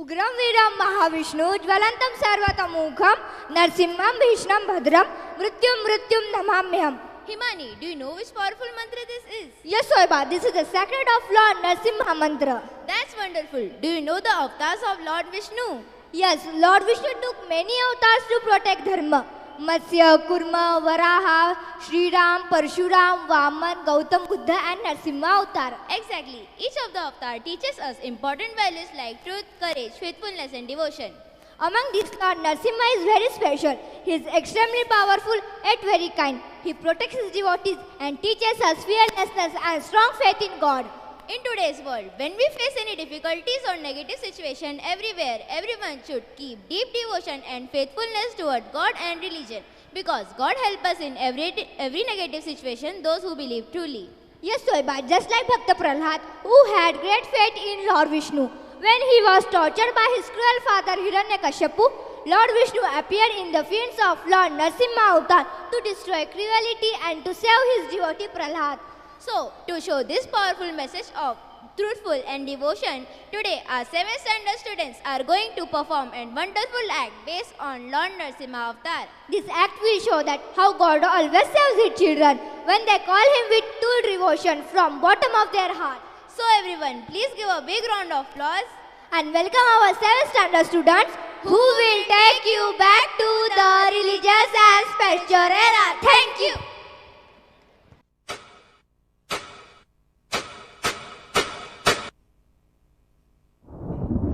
उग्रं वीरं महाविष्णु ज्वलन्तं सर्वतोमुखं नरसिंहं भीषणं भद्रं मृत्युं नमाम्यहम्. Himani, do you know which powerful mantra this is? Yes, Soiba, this is the sacred of Lord Narsimha mantra. That's wonderful. Do you know the avatars of Lord Vishnu? Yes, Lord Vishnu took many avatars to protect dharma. Matsya, Kurma, Varaha, Sri Ram, Parshuram, Vaman, Gautam Buddha and Narsimha avatar. Exactly. Each of the avatar teaches us important values like truth, courage, faithfulness and devotion. Among these, Lord Narsimha is very special. He is extremely powerful yet very kind. He protects his devotees and teaches us fearlessness and strong faith in God. In today's world, when we face any difficulties or negative situation everywhere, everyone should keep deep devotion and faithfulness toward God and religion. Because God helps us in every negative situation, those who believe truly. Yes, Soiba, just like Bhakta Prahlad, who had great faith in Lord Vishnu. When he was tortured by his cruel father Hiranyakashipu, Lord Vishnu appeared in the fields of Lord Narsimha avatar to destroy cruelty and to save his devotee Prahlad. So, to show this powerful message of truthful and devotion, today our 7th standard students are going to perform a wonderful act based on Lord Narsimha avatar. This act will show that how God always saves his children when they call him with true devotion from bottom of their heart. So everyone, please give a big round of applause and welcome our 7th standard students who will take you back to the religious and spiritual era. Thank you.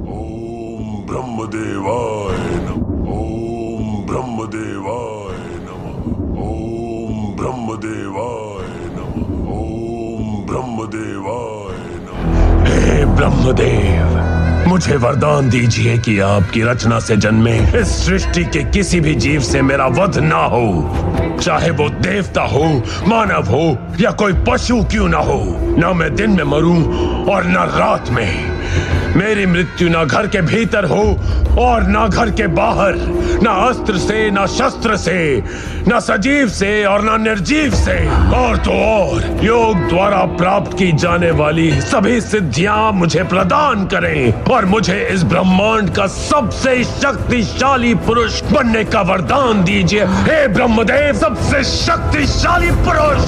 Om Brahmadevaya Namah. Om Brahmadevaya Namah. Om Brahmadevaya Namah. Om Brahmadevaya Namah. हे ब्रह्मदेव, मुझे वरदान दीजिए कि आपकी रचना से जन्मे इस सृष्टि के किसी भी जीव से मेरा वध ना हो, चाहे वो देवता हो, मानव हो या कोई पशु क्यों ना हो। ना मैं दिन में मरूं और ना रात में। मेरी मृत्यु ना घर के भीतर हो और ना घर के बाहर, ना अस्त्र से, ना शस्त्र से, ना सजीव से और ना निर्जीव से। और तो और योग द्वारा प्राप्त की जाने वाली सभी सिद्धियां मुझे प्रदान करें और मुझे इस ब्रह्मांड का सबसे शक्तिशाली पुरुष बनने का वरदान दीजिए। हे ब्रह्मदेव, सबसे शक्तिशाली पुरुष।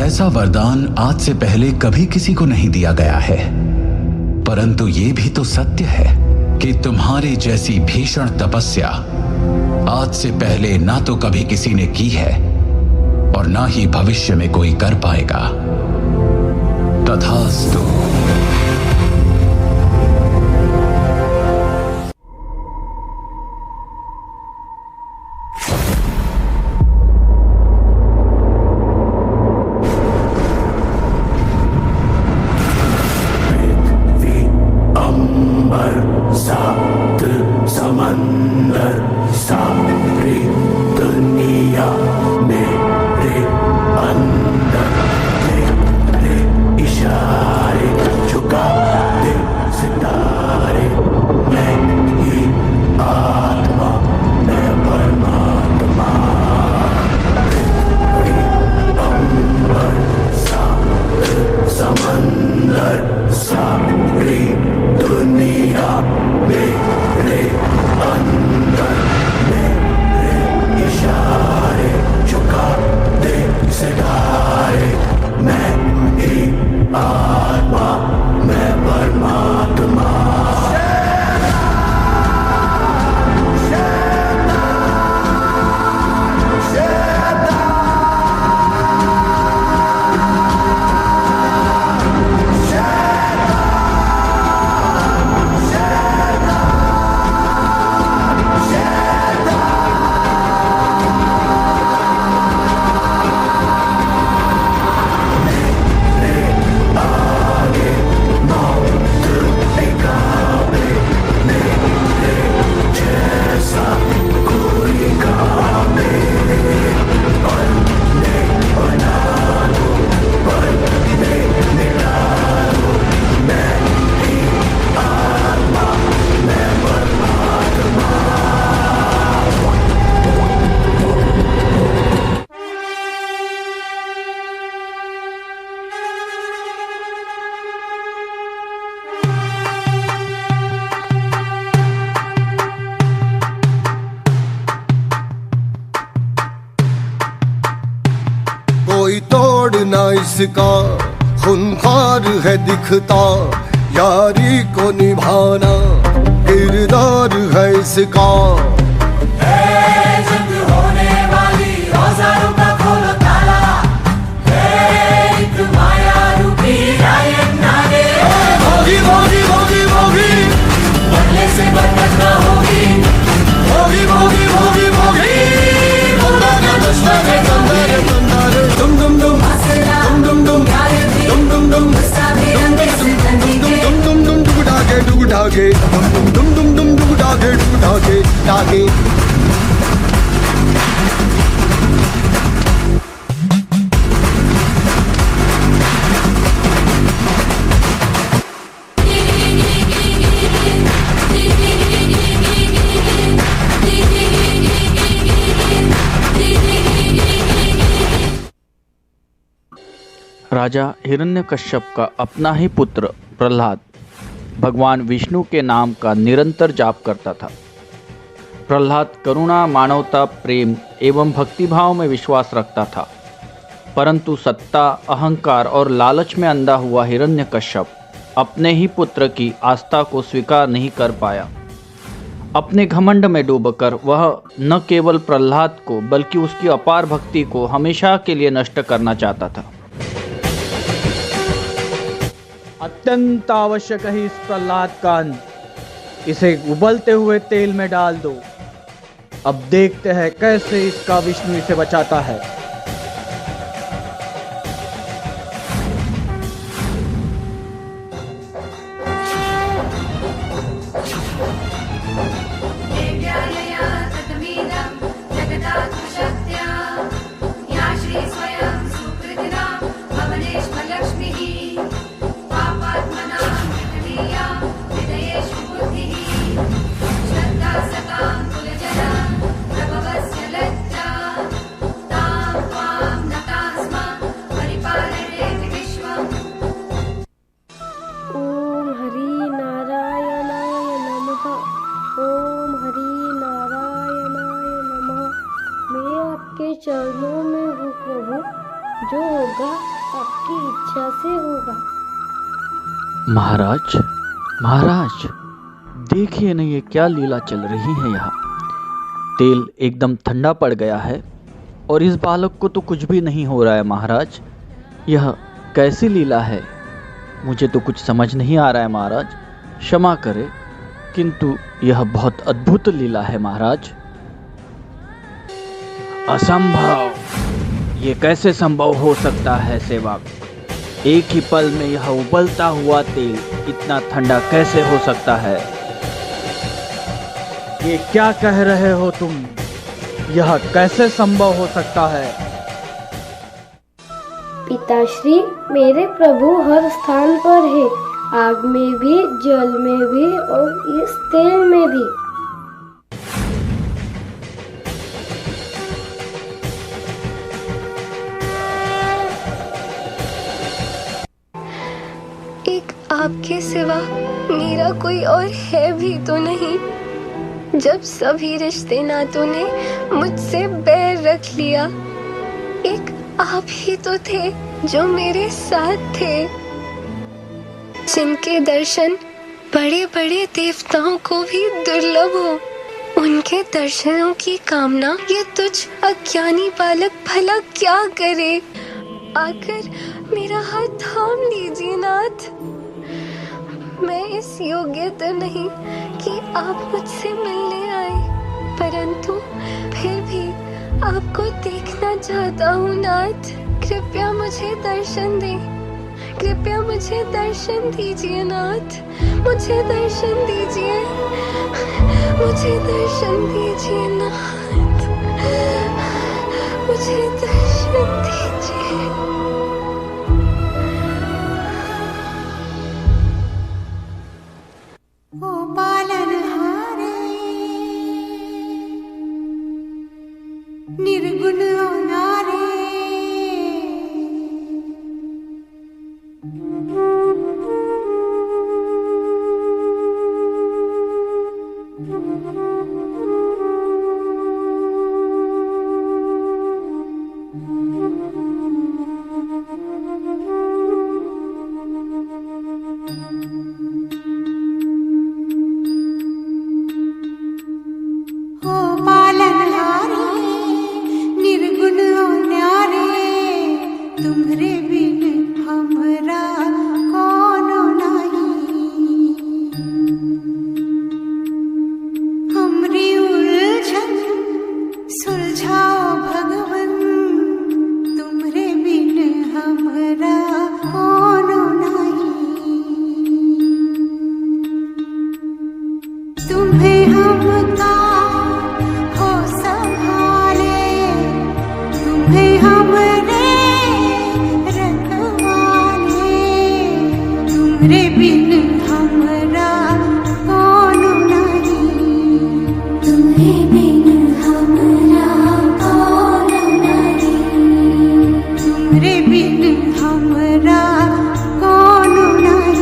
ऐसा वरदान आज से पहले कभी किसी को नहीं दिया गया है, परंतु ये भी तो सत्य है कि तुम्हारी जैसी भीषण तपस्या आज से पहले ना तो कभी किसी ने की है और ना ही भविष्य में कोई कर पाएगा। तथास्तु। समंदर सारी दुनिया मेरे अंदर, मेरे इशारे झुकाते सितारे। मैं ही आत्मा, मैं परमात्मा। अंबर समंदर सारी दुनिया मेरे अंदर, मेरे इसका खूंखार है दिखता, यारी को निभाना किरदार है इसका। जंग होने वाली औजारों का खोलो ताला, एक माया रूपी गायक नारे। होगी होगी होगी होगी, बदले से बदत ना होगी, होगी होगी होगी होगी, खुदा का दुश्मन है कंदर कंदर। दुम दुम दुम दुम दुम दुम दुम दुम दुम दुम दुम डुगडागे डुगडागे दुम दुम दुम दुम डुगडागे डुगडागे डागे। राजा हिरण्यकश्यप का अपना ही पुत्र प्रहलाद भगवान विष्णु के नाम का निरंतर जाप करता था। प्रहलाद करुणा, मानवता, प्रेम एवं भक्तिभाव में विश्वास रखता था, परंतु सत्ता, अहंकार और लालच में अंधा हुआ हिरण्यकश्यप अपने ही पुत्र की आस्था को स्वीकार नहीं कर पाया। अपने घमंड में डूबकर वह न केवल प्रहलाद को बल्कि उसकी अपार भक्ति को हमेशा के लिए नष्ट करना चाहता था। अत्यंत आवश्यक है इस प्रहलाद का अंत। इसे उबलते हुए तेल में डाल दो। अब देखते हैं कैसे इसका विष्णु इसे बचाता है। चरणों में हूँ प्रभु, जो होगा आपकी इच्छा से होगा। महाराज, महाराज, देखिए न ये क्या लीला चल रही है यहाँ। तेल एकदम ठंडा पड़ गया है और इस बालक को तो कुछ भी नहीं हो रहा है। महाराज, यह कैसी लीला है? मुझे तो कुछ समझ नहीं आ रहा है महाराज, क्षमा करें, किंतु यह बहुत अद्भुत लीला है महाराज। असंभव! ये कैसे संभव हो सकता है सेवक? एक ही पल में यह उबलता हुआ तेल इतना ठंडा कैसे हो सकता है? ये क्या कह रहे हो तुम? यह कैसे संभव हो सकता है? पिताश्री, मेरे प्रभु हर स्थान पर है, आग में भी, जल में भी और इस तेल में भी। एक आपके सिवा मेरा कोई और है भी तो नहीं। जब सभी रिश्ते नातों ने मुझसे बैर रख लिया, एक आप ही तो थे जो मेरे साथ थे, जिनके दर्शन बड़े बड़े देवताओं को भी दुर्लभ हो। उनके दर्शनों की कामना ये तुझ अज्ञानी बालक भला क्या करे? आकर मेरा हाथ थाम लीजिए नाथ। मैं इस योग्य तो नहीं कि आप मुझसे मिलने आए, परंतु फिर भी आपको देखना चाहता हूँ नाथ। कृपया मुझे दर्शन दें, कृपया मुझे दर्शन दीजिए नाथ। मुझे दर्शन दीजिए, मुझे दर्शन दीजिए नाथ, मुझे दर्शन दीजिए। ओ पालनहारे, निर्गुण अनारे, हमका हो संभाले, तुम्हें हमरे रखवाले, तुमरे बिन हमरा कौन नहीं, तुम्हें बिन हमरा कौन नहीं, तुमरे बिन हमरा कौन नहीं।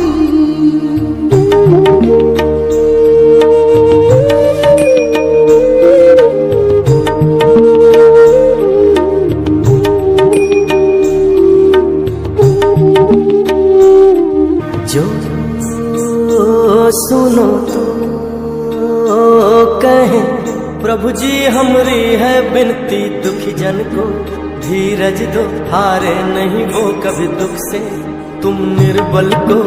जो सुनो तो कहे प्रभु जी हमरी है बिनती, दुखी जन को धीरज दो, हारे नहीं वो कभी दुख से, तुम निर्बल को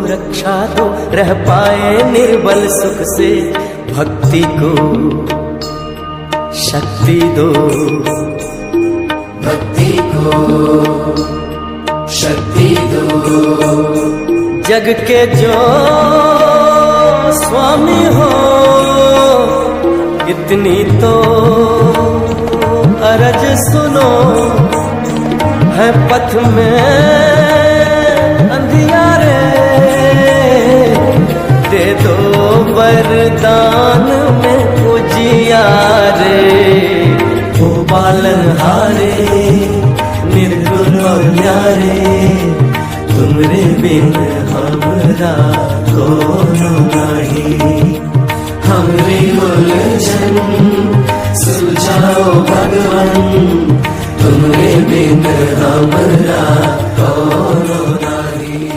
रक्षा दो, रह पाए निर्बल सुख से, भक्ति को शक्ति दो, भक्ति को शक्ति दो। जग के जो स्वामी हो इतनी तो अरज सुनो, है पथ में अंधियारे, दे दो वरदान में उजियारे, वो पालनहारे निर्गुण और न्यारे, तुमरे बिन हमरा कोनो नहीं, हमरे उलझन सुलझाओ भगवन, तुमरे बिन हमरा कोनो नहीं।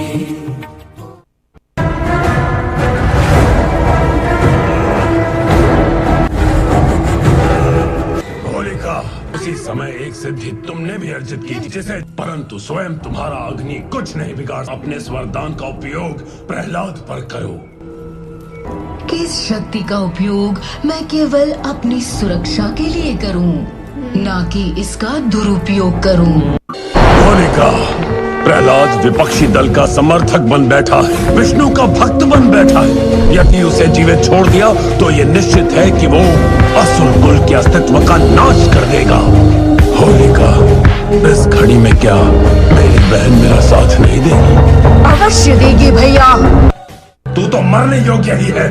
होलिका, उसी समय एक सिद्धि तुमने भी अर्जित की थी जिसे, परंतु स्वयं तुम्हारा अग्नि कुछ नहीं बिगाड़। अपने इस वरदान का उपयोग प्रहलाद पर करो। किस शक्ति का उपयोग मैं केवल अपनी सुरक्षा के लिए करूं, ना कि इसका दुरुपयोग करूं। होलिका, प्रहलाद विपक्षी दल का समर्थक बन बैठा है, विष्णु का भक्त बन बैठा है। यदि उसे जीवित छोड़ दिया तो ये निश्चित है कि वो असुर कुल के अस्तित्व का नाश कर देगा। होलिका, इस घड़ी में क्या मेरी बहन मेरा साथ नहीं देगी? अवश्य देगी भैया। तू तो मरने योग्य ही है।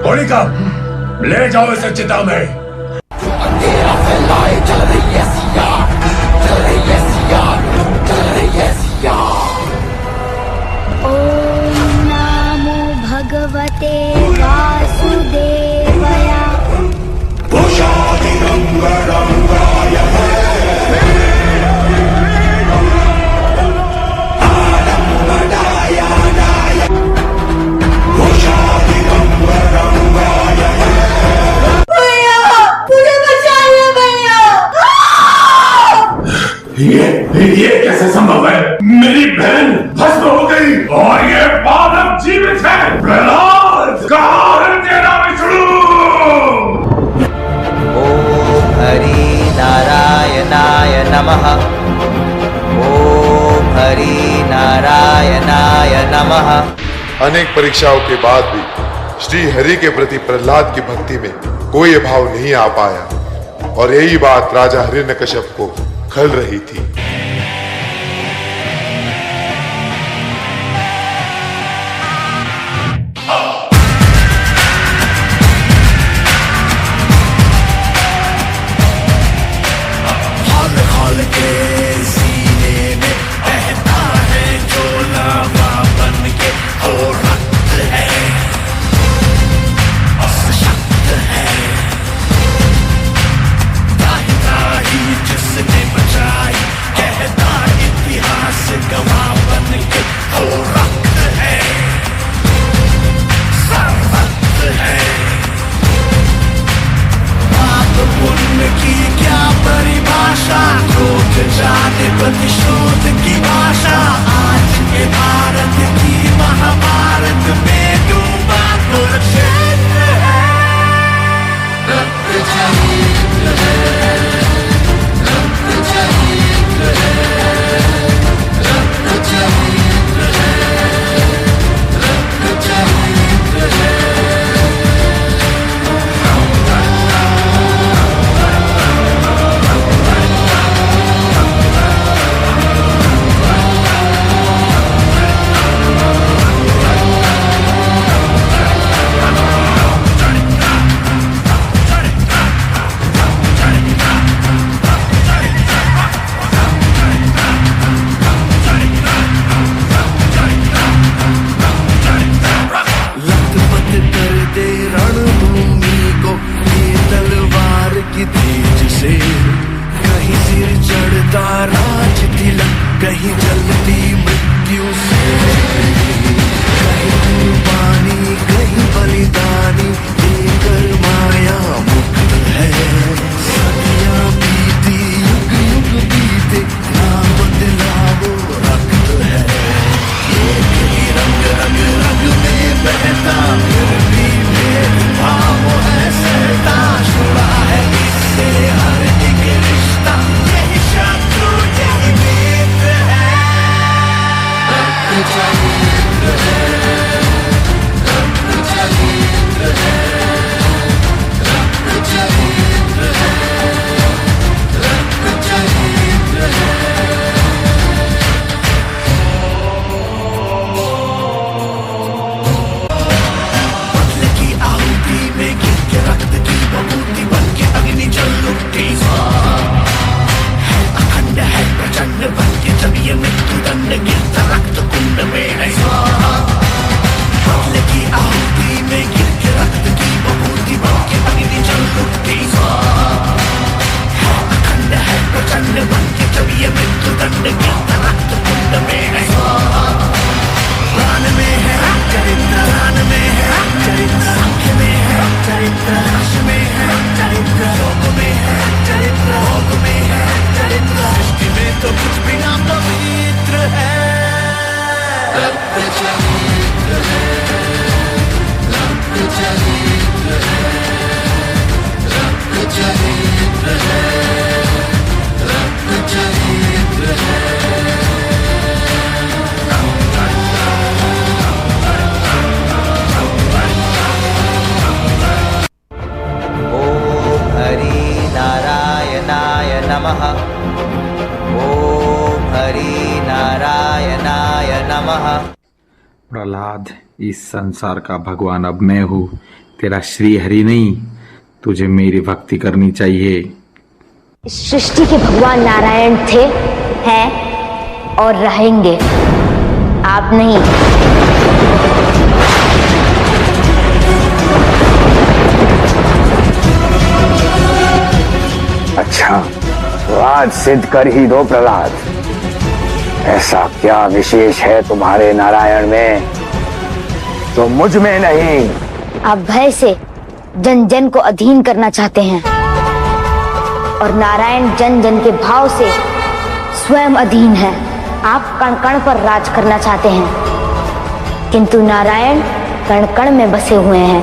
होलिका, ले जाओ इसे चिता में। ओम नमो भगवते वासुदेवाय। ये कैसे संभव है? मेरी बहन भस्म हो गई और ये बालक जीवित है। प्रहलाद, कहाँ है तेरा विष्णु? ओम हरि नारायणाय नमः, ओम हरि नारायणाय नमः। अनेक परीक्षाओं के बाद भी श्री हरि के प्रति प्रहलाद की भक्ति में कोई अभाव नहीं आ पाया और यही बात राजा हिरण्यकश्यप को खल रही थी। जिसने बचाई इस संसार का भगवान अब मैं हूँ, तेरा श्री हरि नहीं। तुझे मेरी भक्ति करनी चाहिए। इस सृष्टि के भगवान नारायण थे, हैं और रहेंगे, आप नहीं। अच्छा, तो आज सिद्ध कर ही दो प्रहलाद। ऐसा क्या विशेष है तुम्हारे नारायण में तो मुझ में नहीं? आप भय से जन जन को अधीन करना चाहते हैं और नारायण जन जन के भाव से स्वयं अधीन है। आप कण कण पर राज करना चाहते हैं, किंतु नारायण कण कण में बसे हुए हैं।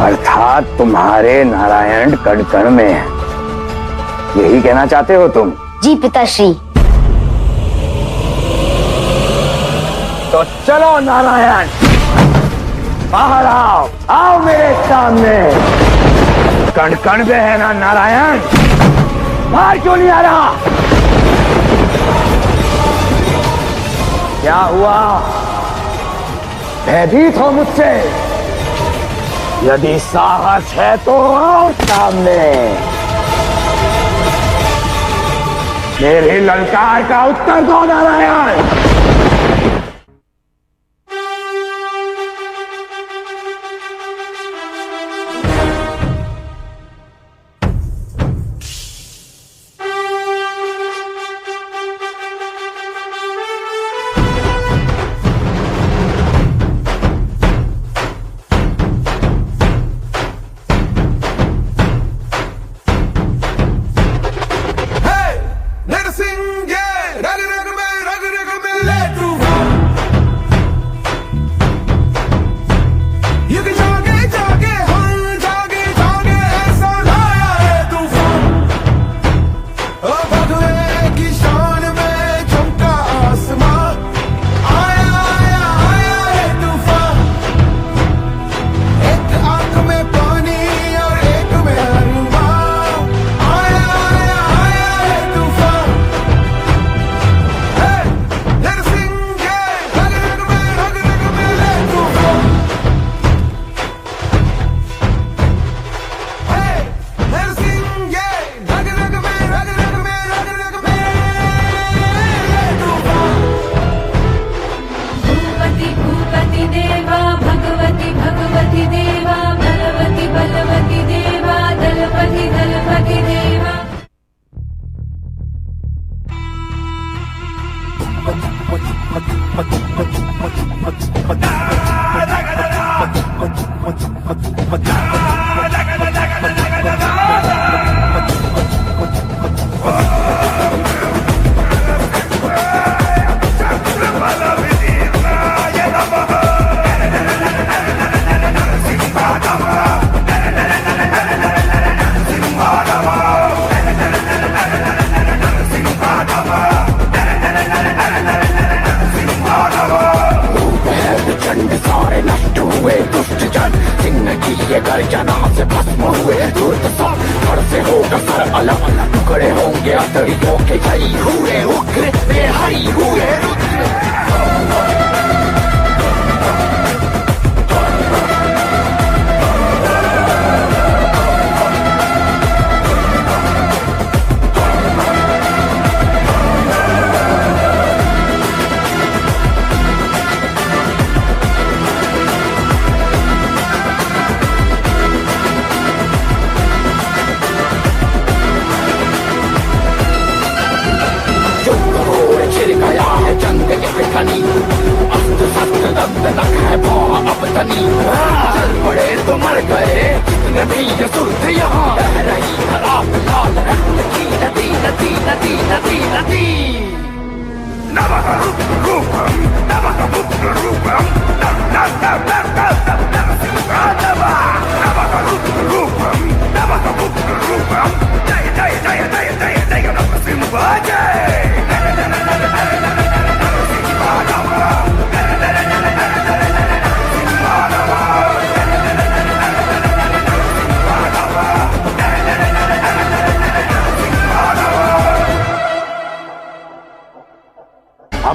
अर्थात तुम्हारे नारायण कण कण में है, यही कहना चाहते हो तुम? जी पिताश्री। तो चलो नारायण, बाहर आओ, आओ मेरे सामने। कण कण में है ना नारायण, बाहर क्यों नहीं आ रहा? क्या हुआ? भयभीत हो मुझसे? यदि साहस है तो आओ सामने। मेरे ललकार का उत्तर दो नारायण।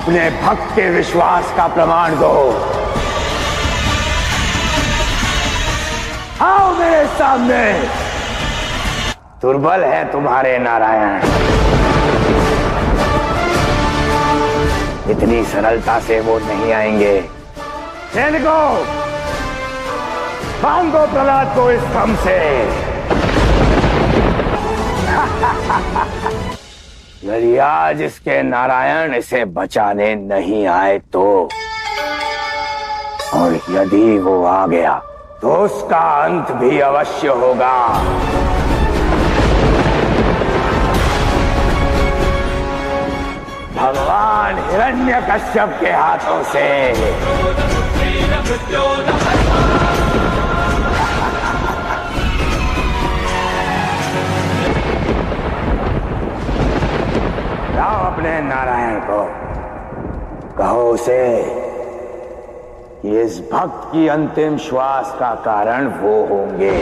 अपने भक्त के विश्वास का प्रमाण दो। आओ मेरे सामने। दुर्बल है तुम्हारे नारायण, इतनी सरलता से वो नहीं आएंगे। इनको बांधो प्रहलाद को इस स्तंभ से। यदि आज इसके नारायण इसे बचाने नहीं आए तो, और यदि वो आ गया तो उसका अंत भी अवश्य होगा। भगवान हिरण्यकश्यप के हाथों से। लाओ अपने नारायण को, कहो उसे कि इस भक्त की अंतिम श्वास का कारण वो होंगे।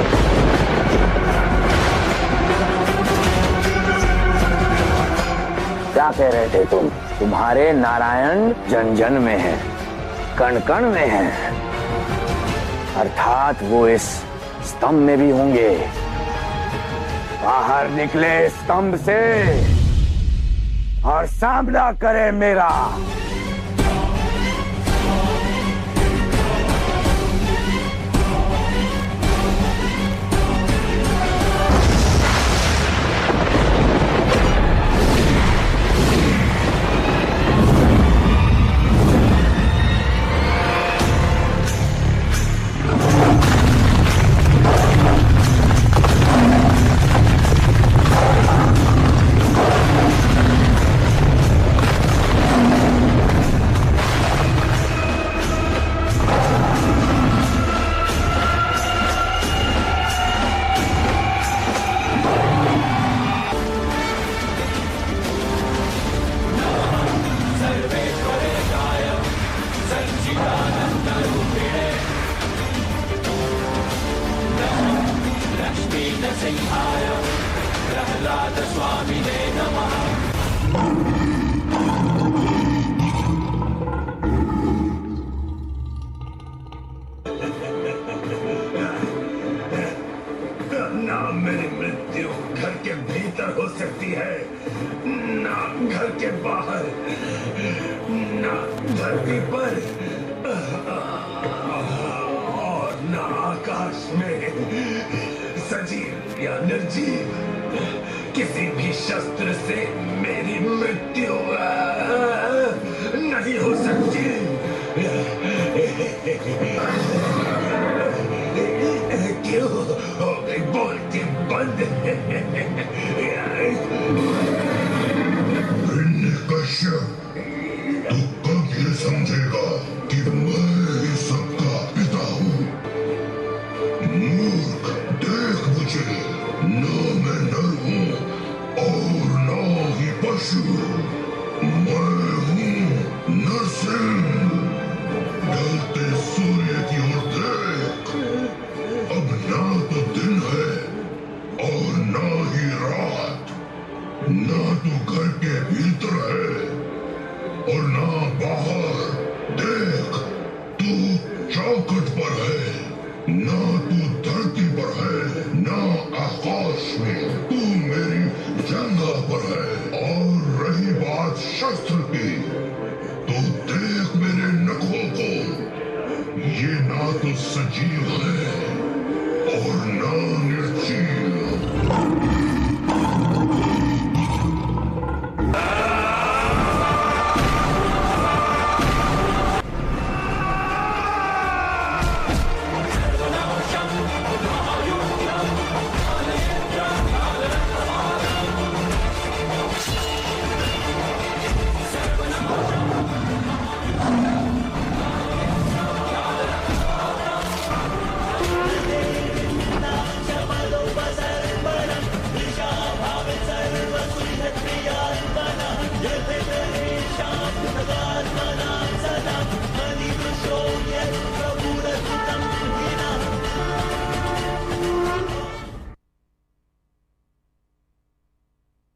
क्या कह रहे थे तुम? तुम्हारे नारायण जन जन में है, कण कण में है, अर्थात वो इस स्तंभ में भी होंगे। बाहर निकले स्तंभ से और सामना करे मेरा। ना मेरी मृत्यु घर के भीतर हो सकती है, ना घर के बाहर, ना धरती पर और ना आकाश में। सजीव या निर्जीव किसी भी शस्त्र से मेरी मृत्यु नहीं हो सकती। क्यों हो गई बोलती बंद? कश्यप, तू कब ये समझेगा कि मैं ही सबका पिता हूँ? मूर्ख, देख मुझे, ना मैं नर हूँ और ना ही पशु। मैं हूँ नरसिंह। ढलते सूर्य की ओर देख, अब ना तो दिन है और ना ही रात, ना तो घर के भीतर है और ना बाहर। देख, तू चौखट पर है, ना तू धरती पर है, ना आकाश में। तू मेरी जगह पर है। और रही बात शस्त्र की, तो देख मेरे नखों को, ये ना तो सजीव है